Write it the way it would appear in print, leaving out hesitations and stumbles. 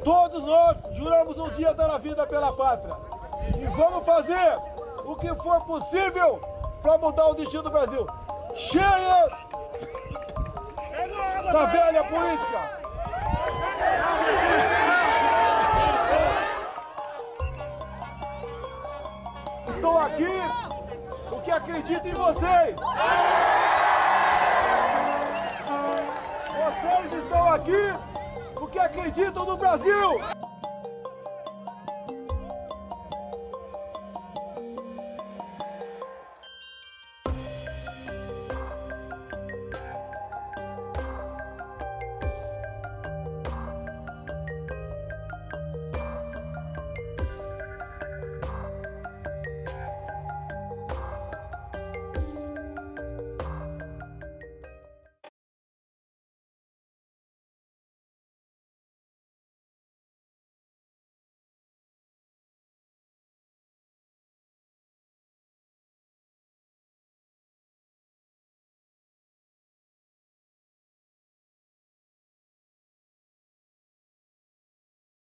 Todos nós juramos um dia dar a vida pela pátria. E vamos fazer o que for possível para mudar o destino do Brasil. Cheia da velha política. Estou aqui porque acredito em vocês. Vocês estão aqui porque acreditam no Brasil.